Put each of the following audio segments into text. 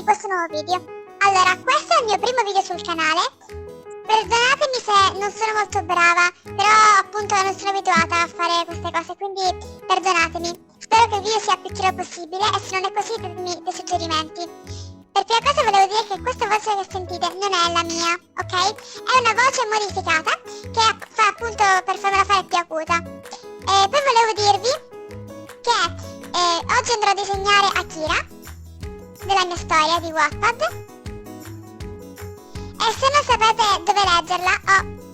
di questo nuovo video. Allora, questo è il mio primo video sul canale. Perdonatemi se non sono molto brava, però appunto non sono abituata a fare queste cose, quindi perdonatemi. Spero che il video sia più chiaro possibile e se non è così datemi dei suggerimenti. Per prima cosa volevo dire che questa voce che sentite non è la mia, ok? È una voce modificata che fa appunto per farmela fare più acuta. E poi volevo dirvi che oggi andrò a disegnare Akira della mia storia di Wattpad. E se non sapete dove leggerla,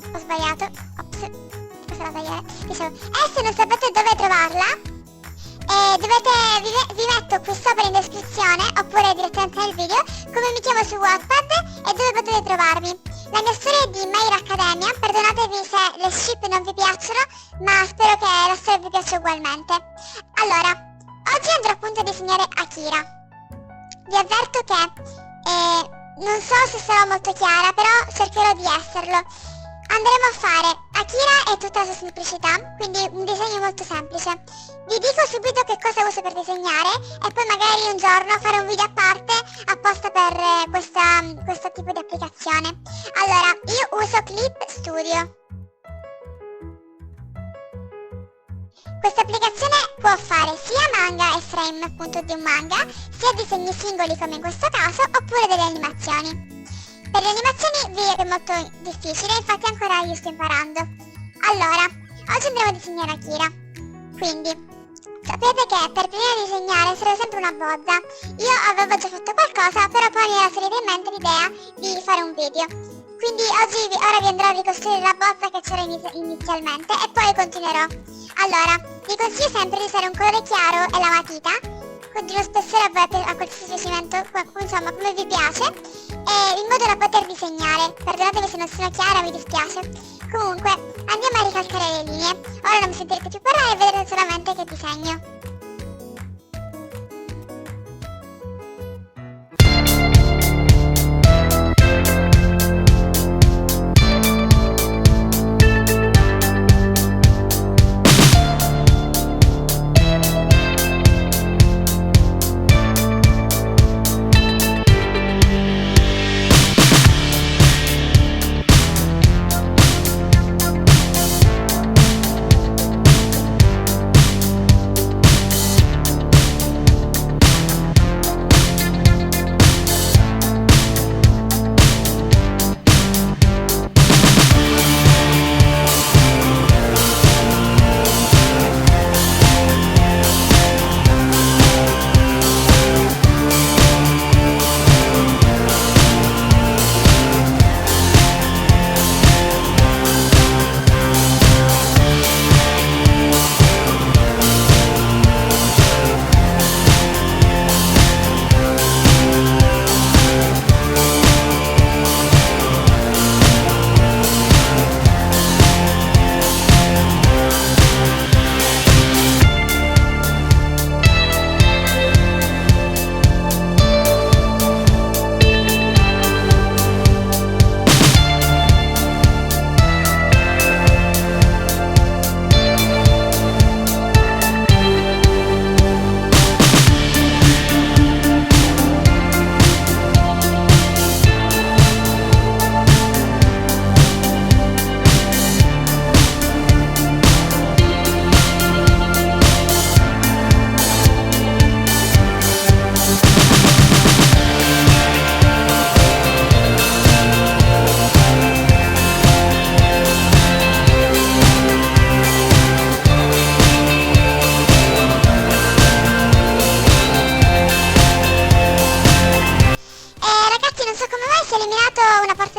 ho sbagliato, ops, questa la tagliare, diciamo. E se non sapete dove trovarla, vi metto qui sopra in descrizione, oppure direttamente nel video, come mi chiamo su Wattpad e dove potete trovarmi. La mia storia è di My Hero Academia, perdonatevi se le ship non vi piacciono, ma spero che la storia vi piaccia ugualmente. Allora, oggi andrò appunto a disegnare Akira. Vi avverto che non so se sarò molto chiara, però cercherò di esserlo. Andremo a fare Akira e tutta la sua semplicità, quindi un disegno molto semplice. Vi dico subito che cosa uso per disegnare e poi magari un giorno farò un video a parte apposta per questo tipo di applicazione. Allora, io uso Clip Studio. Questa applicazione può fare sia manga e frame appunto di un manga, sia disegni singoli come in questo caso, oppure delle animazioni. Per le animazioni vi è molto difficile, infatti ancora io sto imparando. Allora, oggi andremo a disegnare Akira. Quindi, sapete che per prima di disegnare serve sempre una bozza. Io avevo già fatto qualcosa, però poi mi era salita in mente l'idea di fare un video. Quindi ora vi andrò a ricostruire la bozza che c'era inizialmente e poi continuerò. Allora, vi consiglio sempre di usare un colore chiaro e la matita, di uno spessore a qualsiasi piacimento, insomma come vi piace, in modo da poter disegnare. Perdonatemi se non sono chiara, mi dispiace. Comunque, andiamo a ricalcare le linee. Ora non mi sentirete più parlare e vedrete solamente che disegno.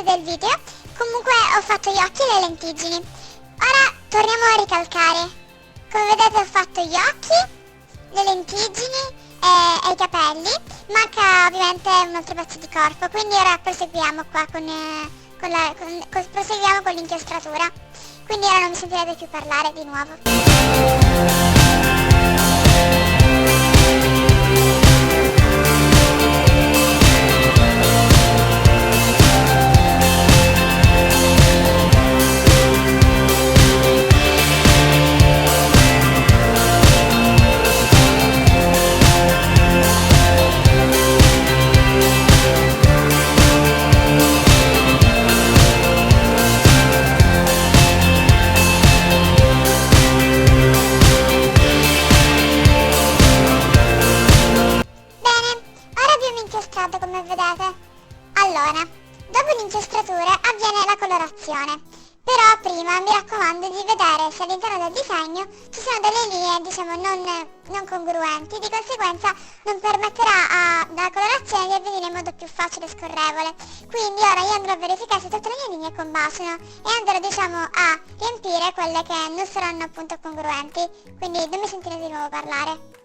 Del video. Comunque ho fatto gli occhi e le lentiggini. Ora torniamo a ricalcare. Come vedete ho fatto gli occhi, le lentiggini e i capelli. Manca ovviamente un altro pezzo di corpo, quindi ora proseguiamo qua proseguiamo con l'inchiostratura. Quindi ora non mi sentirete più parlare di nuovo. passato, come vedete. Allora, dopo l'incestratura avviene la colorazione. Però prima mi raccomando di vedere se all'interno del disegno ci sono delle linee, diciamo, non congruenti, di conseguenza non permetterà alla colorazione di avvenire in modo più facile e scorrevole. Quindi ora io andrò a verificare se tutte le mie linee combaciano e andrò, diciamo, a riempire quelle che non saranno appunto congruenti. Quindi non mi sentirete di nuovo parlare.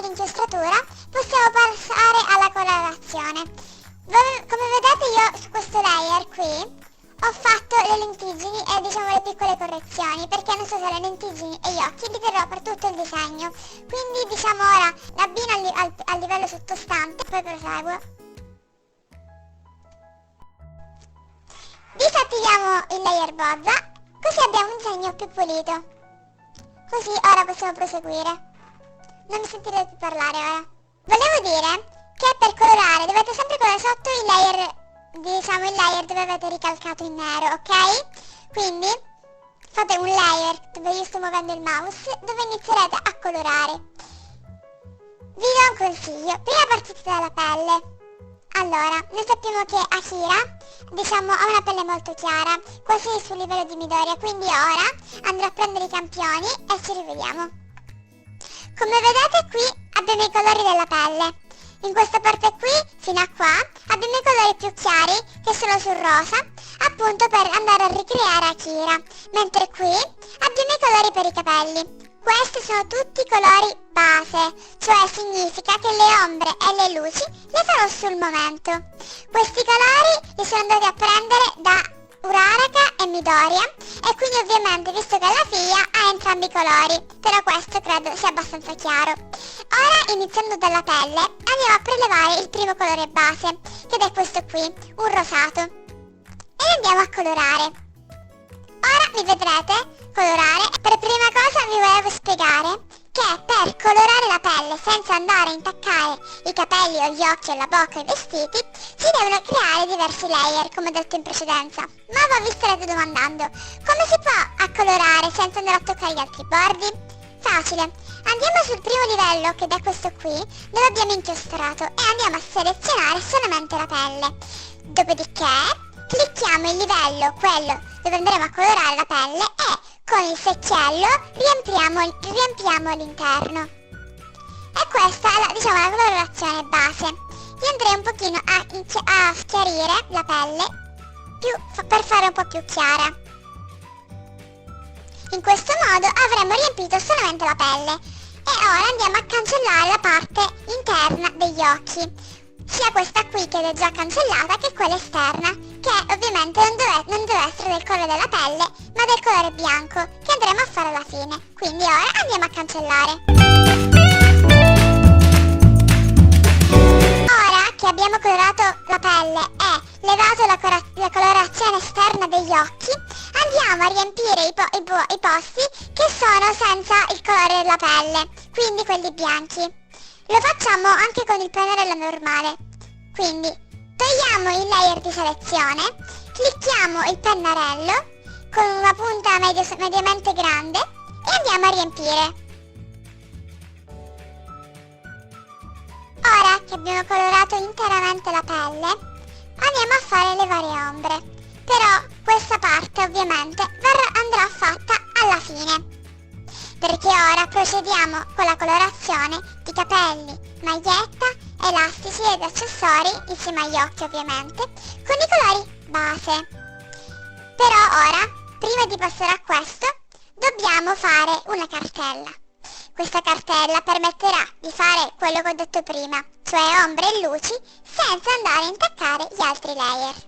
L'incestratura possiamo passare alla colorazione. Come vedete io su questo layer qui ho fatto le lentiggini e diciamo le piccole correzioni, perché non so se le lentiggini e gli occhi li terrò per tutto il disegno, quindi diciamo ora l'abbino al livello sottostante, poi proseguo. Disattiviamo il layer bozza, così abbiamo un disegno più pulito. Così ora possiamo proseguire. Non mi sentirete più parlare ora. Volevo dire che per colorare dovete sempre colorare sotto il layer, diciamo il layer dove avete ricalcato in nero, ok? Quindi fate un layer dove io sto muovendo il mouse, dove inizierete a colorare. Vi do un consiglio, prima partite dalla pelle. Allora, noi sappiamo che Akira, diciamo, ha una pelle molto chiara, quasi sul livello di Midoriya, quindi ora andrò a prendere i campioni e ci rivediamo. Come vedete qui abbiamo i colori della pelle. In questa parte qui, fino a qua, abbiamo i colori più chiari che sono sul rosa, appunto per andare a ricreare Akira. Mentre qui abbiamo i colori per i capelli. Questi sono tutti colori base, cioè significa che le ombre e le luci le farò sul momento. Questi colori li sono andati a prendere da Uraraka e Midoriya e quindi ovviamente visto che la figlia ha entrambi i colori, però questo credo sia abbastanza chiaro. Ora iniziando dalla pelle andiamo a prelevare il primo colore base, che è questo qui, un rosato, e andiamo a colorare. Ora mi vedrete colorare. Per prima cosa vi volevo spiegare che per colorare la pelle senza andare a intaccare i capelli o gli occhi o la bocca o i vestiti si devono creare diversi layer, come detto in precedenza. Ma voi vi starete domandando, come si può colorare senza andare a toccare gli altri bordi? Facile, andiamo sul primo livello, che è questo qui, dove abbiamo inchiostrato, e andiamo a selezionare solamente la pelle. Dopodiché clicchiamo il livello, quello dove andremo a colorare la pelle, e con il secchiello riempiamo l'interno. E questa è diciamo la colorazione base. Io andrei un pochino a schiarire la pelle per fare un po' più chiara. In questo modo avremo riempito solamente la pelle. E ora andiamo a cancellare la parte interna degli occhi, sia questa qui che è già cancellata che quella esterna, che ovviamente non deve essere del colore della pelle ma del colore bianco, che andremo a fare alla fine. Quindi ora andiamo a cancellare. Ora che abbiamo colorato la pelle e levato la colorazione esterna degli occhi, andiamo a riempire i posti che sono senza il colore della pelle, quindi quelli bianchi. Lo facciamo anche con il pennarello normale. Quindi togliamo il layer di selezione, clicchiamo il pennarello con una punta mediamente grande e andiamo a riempire. Ora che abbiamo colorato interamente la pelle, andiamo a fare le varie ombre. Però questa parte ovviamente andrà fatta alla fine, perché ora procediamo con la colorazione di capelli, maglietta, elastici ed accessori, insieme agli occhi ovviamente, con i colori base. Però ora, prima di passare a questo, dobbiamo fare una cartella. Questa cartella permetterà di fare quello che ho detto prima, cioè ombre e luci, senza andare a intaccare gli altri layer.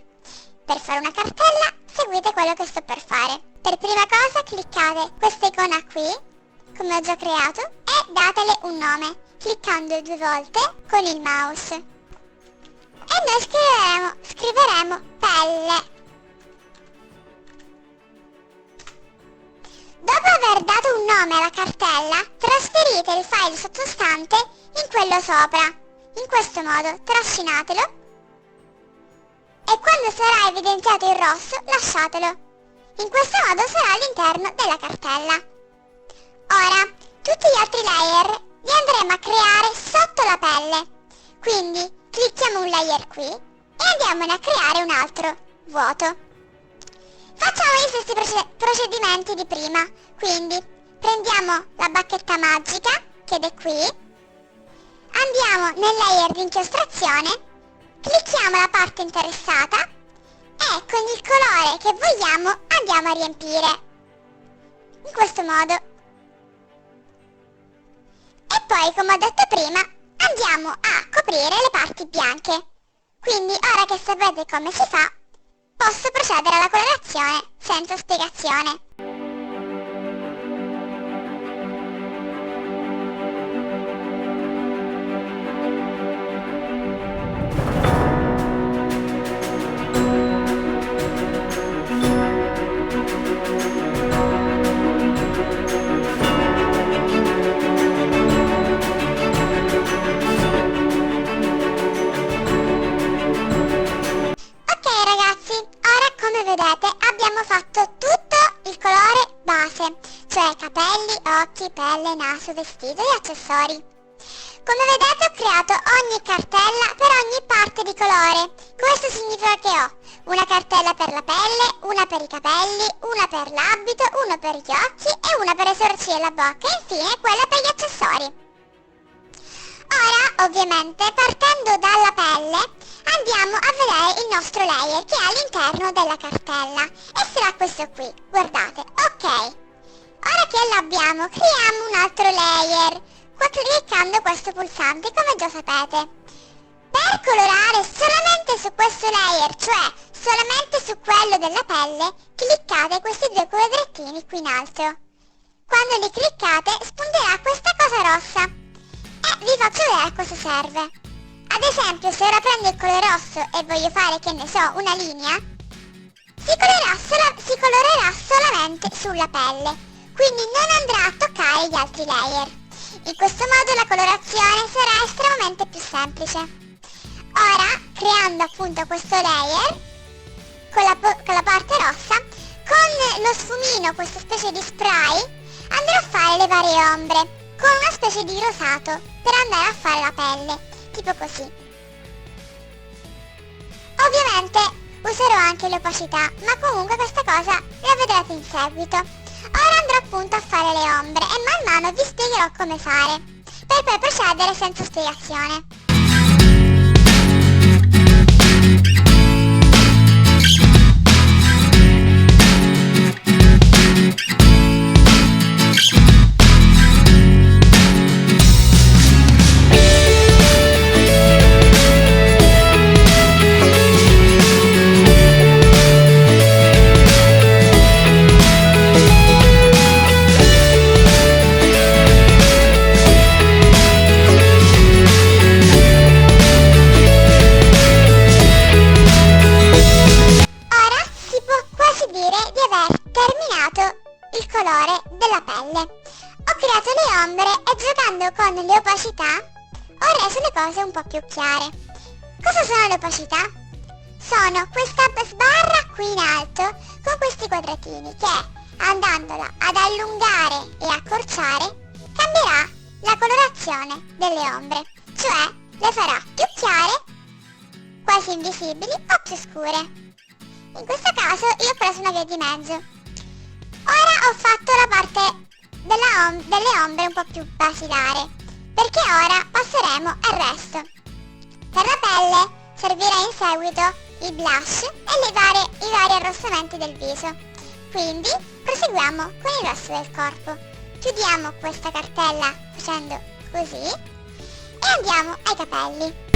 Per fare una cartella seguite quello che sto per fare. Per prima cosa cliccate questa icona qui, come ho già creato, e datele un nome, cliccando 2 volte con il mouse. E noi scriveremo pelle. Dopo aver dato un nome alla cartella, trasferite il file sottostante in quello sopra. In questo modo trascinatelo e quando sarà evidenziato il rosso lasciatelo. In questo modo sarà all'interno della cartella. Ora, tutti gli altri layer li andremo a creare sotto la pelle, quindi clicchiamo un layer qui e andiamone a creare un altro, vuoto. Facciamo gli stessi procedimenti di prima, quindi prendiamo la bacchetta magica, che è qui, andiamo nel layer di inchiostrazione, clicchiamo la parte interessata e con il colore che vogliamo andiamo a riempire, in questo modo. E poi, come ho detto prima, andiamo a coprire le parti bianche. Quindi, ora che sapete come si fa, posso procedere alla colorazione senza spiegazione. Vedete, abbiamo fatto tutto il colore base, cioè capelli, occhi, pelle, naso, vestito e accessori. Come vedete ho creato ogni cartella per ogni parte di colore. Questo significa che ho una cartella per la pelle, una per i capelli, una per l'abito, una per gli occhi e una per le sopracciglia e la bocca e infine quella per gli accessori. Ora, ovviamente, partendo dalla pelle, andiamo a vedere il nostro layer che è all'interno della cartella e sarà questo qui, guardate, ok. Ora che l'abbiamo, creiamo un altro layer, qua cliccando questo pulsante, come già sapete. Per colorare solamente su questo layer, cioè solamente su quello della pelle, cliccate questi due quadrettini qui in alto. Quando li cliccate spunterà questa cosa rossa e vi faccio vedere a cosa serve. Ad esempio, se ora prendo il colore rosso e voglio fare, che ne so, una linea, si colorerà solamente sulla pelle, quindi non andrà a toccare gli altri layer. In questo modo la colorazione sarà estremamente più semplice. Ora, creando appunto questo layer, con la parte rossa, con lo sfumino, questa specie di spray, andrò a fare le varie ombre, con una specie di rosato, per andare a fare la pelle. Tipo così. Ovviamente userò anche l'opacità, ma comunque questa cosa la vedrete in seguito. Ora andrò appunto a fare le ombre e man mano vi spiegherò come fare, per poi procedere senza spiegazione. Con le opacità ho reso le cose un po' più chiare. Cosa sono le opacità? Sono questa sbarra qui in alto con questi quadratini che, andandola ad allungare e accorciare, cambierà la colorazione delle ombre, cioè le farà più chiare, quasi invisibili o più scure. In questo caso io ho preso una via di mezzo. Ora ho fatto la parte delle ombre un po' più basilare, perché ora passeremo al resto. Per la pelle servirà in seguito il blush e i vari arrossamenti del viso. Quindi proseguiamo con il resto del corpo. Chiudiamo questa cartella facendo così e andiamo ai capelli.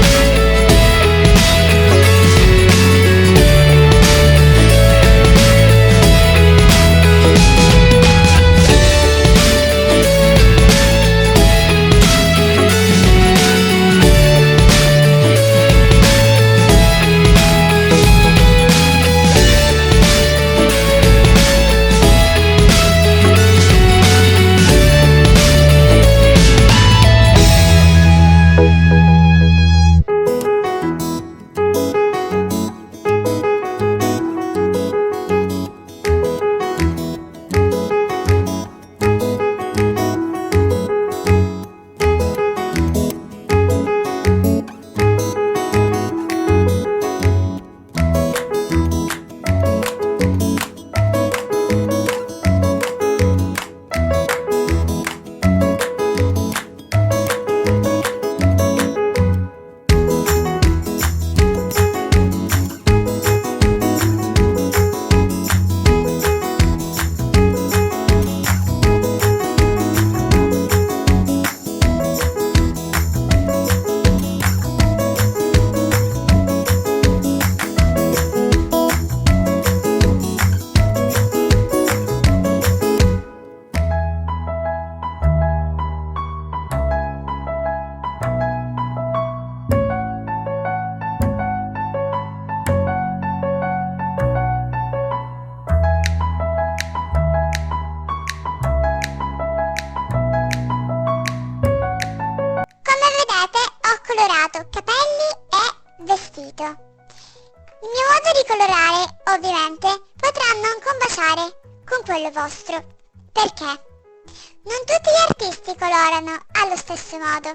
potrà non combaciare con quello vostro. Perché? Non tutti gli artisti colorano allo stesso modo.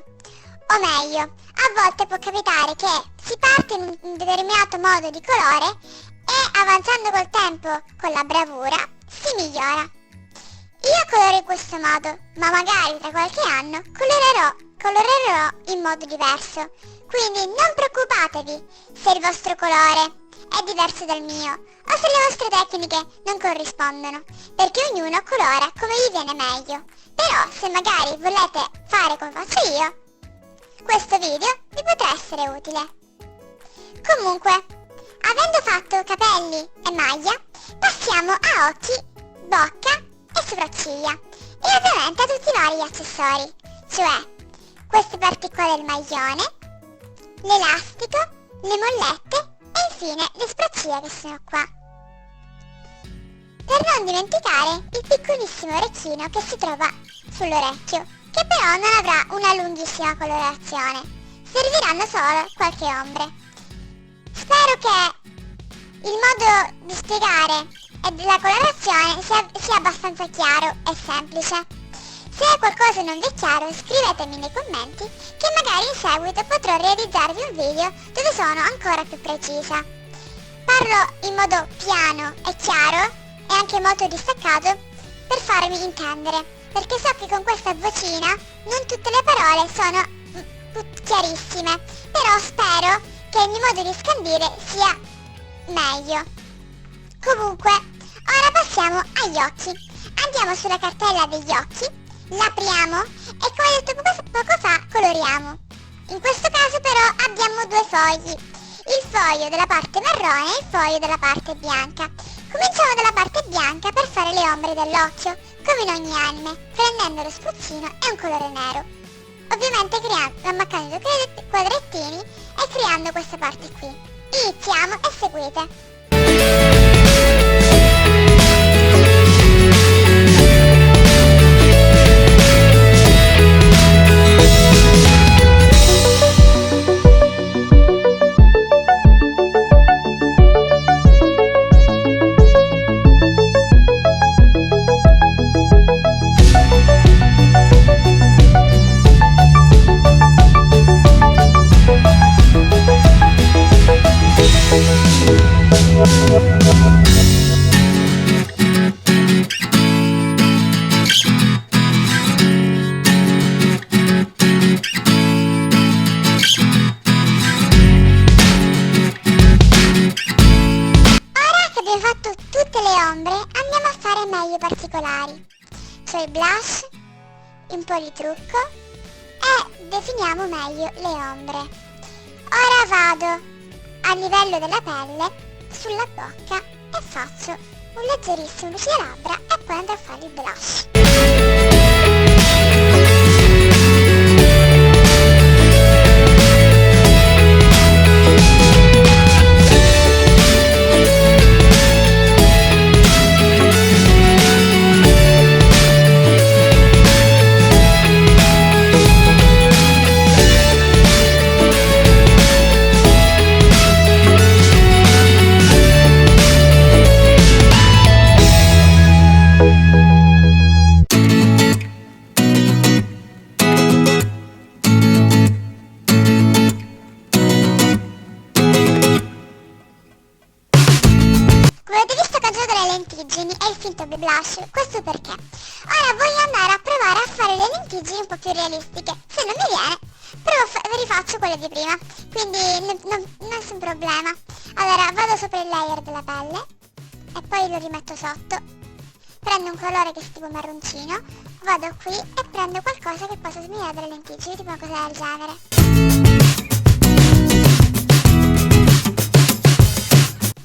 O meglio, a volte può capitare che si parte in un determinato modo di colore e avanzando col tempo, con la bravura, si migliora. Io coloro in questo modo, ma magari tra qualche anno colorerò in modo diverso. Quindi non preoccupatevi se il vostro colore è diverso dal mio o se le vostre tecniche non corrispondono, perché ognuno colora come gli viene meglio. Però se magari volete fare come faccio io, questo video vi potrà essere utile. Comunque, avendo fatto capelli e maglia, passiamo a occhi, bocca e sopracciglia e ovviamente a tutti i vari accessori, cioè queste particole del maglione, l'elastico, le mollette e infine le sopracciglia che sono qua. Per non dimenticare il piccolissimo orecchino che si trova sull'orecchio, che però non avrà una lunghissima colorazione, serviranno solo qualche ombre. Spero che il modo di spiegare e della colorazione sia abbastanza chiaro e semplice. Se qualcosa non vi è chiaro scrivetemi nei commenti che magari in seguito potrò realizzarvi un video dove sono ancora più precisa. Parlo in modo piano e chiaro e anche molto distaccato per farmi intendere, perché so che con questa vocina non tutte le parole sono chiarissime, però spero che il mio modo di scandire sia meglio. Comunque, ora passiamo agli occhi. Andiamo sulla cartella degli occhi, l'apriamo e come detto poco fa coloriamo. In questo caso però abbiamo due fogli, il foglio della parte marrone e il foglio della parte bianca. Cominciamo dalla parte bianca per fare le ombre dell'occhio, come in ogni anime, prendendo lo spruzzino e un colore nero. Ovviamente ammaccando due quadrettini e creando questa parte qui. Iniziamo e seguite. Andiamo a fare meglio i particolari, cioè il blush, un po' di trucco e definiamo meglio le ombre. Ora vado a livello della pelle, sulla bocca e faccio un leggerissimo lucido labbra e poi andrò a fare il blush. E il finto blush, questo perché? Ora voglio andare a provare a fare le lentiggini un po' più realistiche. Se non mi viene, rifaccio quelle di prima, quindi nessun problema. Allora vado sopra il layer della pelle e poi lo rimetto sotto. Prendo un colore che è tipo marroncino, vado qui e prendo qualcosa che possa somigliare delle lentiggini, tipo una cosa del genere.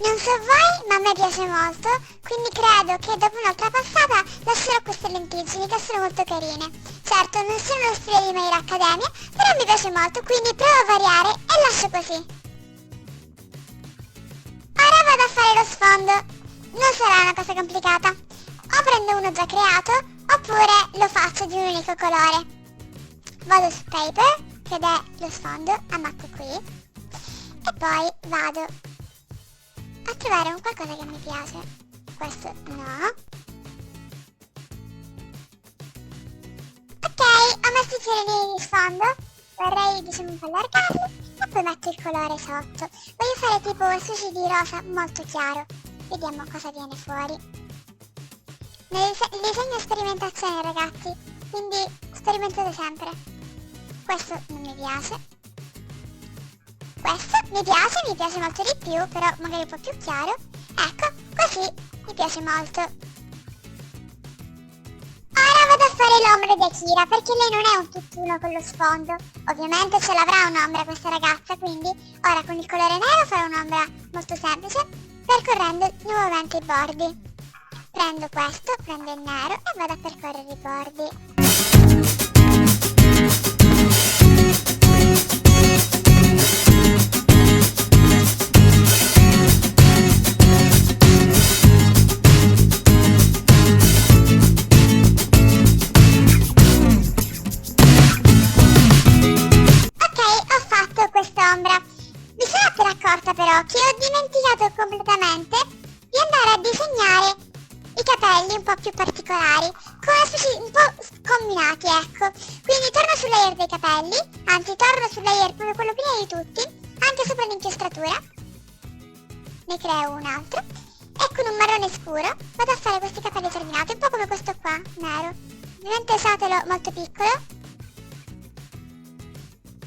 Non so voi, ma a me piace molto, quindi credo che dopo un'altra passata lascerò queste lentiggini che sono molto carine. Certo, non sono lo stile di My Hero Academia, però mi piace molto, quindi provo a variare e lascio così. Ora vado a fare lo sfondo. Non sarà una cosa complicata. O prendo uno già creato, oppure lo faccio di un unico colore. Vado su Paper, che è lo sfondo, ammacco qui, e poi vado a trovare un qualcosa che mi piace. Questo no. Ok, ho messo i fiorellini di sfondo, vorrei diciamo un po' allargarli e poi metto il colore sotto. Voglio fare tipo un sushi di rosa molto chiaro, vediamo cosa viene fuori. Il disegno è sperimentazione ragazzi, quindi sperimentate sempre. Questo non mi piace. Questo mi piace molto di più, però magari un po' più chiaro. Ecco, così mi piace molto. Ora vado a fare l'ombra di Akira, perché lei non è un tutt'uno con lo sfondo. Ovviamente ce l'avrà un'ombra questa ragazza, quindi ora con il colore nero farò un'ombra molto semplice, percorrendo nuovamente i bordi. Prendo questo, prendo il nero e vado a percorrere i bordi. Mi sono appena accorta però che ho dimenticato completamente di andare a disegnare i capelli un po' più particolari, con una specie un po' scombinati, ecco. Quindi torno sul layer dei capelli, anzi torno sul layer proprio quello prima di tutti, anche sopra l'inchiostratura. Ne creo un altro e con un marrone scuro vado a fare questi capelli terminati, un po' come questo qua, nero. Ovviamente usatelo molto piccolo.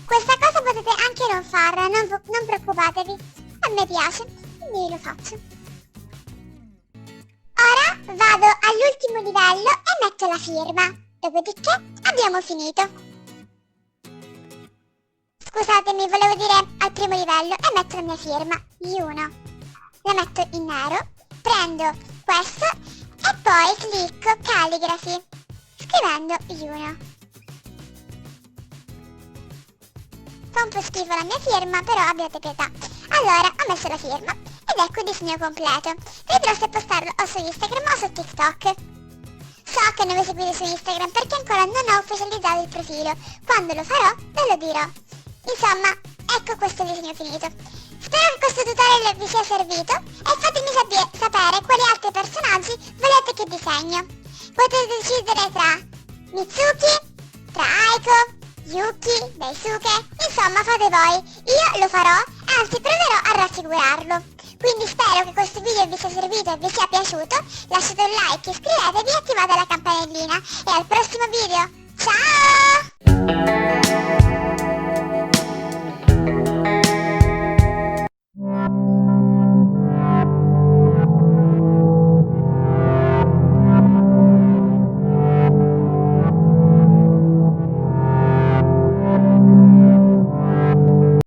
Questa cosa potete anche non farla, non preoccupatevi, a me piace, quindi lo faccio. Ora vado all'ultimo livello e metto la firma, dopodiché abbiamo finito. Scusatemi, volevo dire al primo livello e metto la mia firma, Yuno. La metto in nero, prendo questo e poi clicco calligraphy, scrivendo Yuno. Fa un po' schifo la mia firma, però abbiate pietà. Allora, ho messo la firma ed ecco il disegno completo. Vedrò se postarlo o su Instagram o su TikTok. So che non mi seguite su Instagram perché ancora non ho ufficializzato il profilo. Quando lo farò, ve lo dirò. Insomma, ecco questo disegno finito. Spero che questo tutorial vi sia servito e fatemi sapere quali altri personaggi volete che disegno. Potete decidere tra Mitsuki, tra Aiko, Yuki, Daisuke, insomma fate voi, io lo farò, anzi proverò a raffigurarlo. Quindi spero che questo video vi sia servito e vi sia piaciuto, lasciate un like, iscrivetevi e attivate la campanellina e al prossimo video, ciao!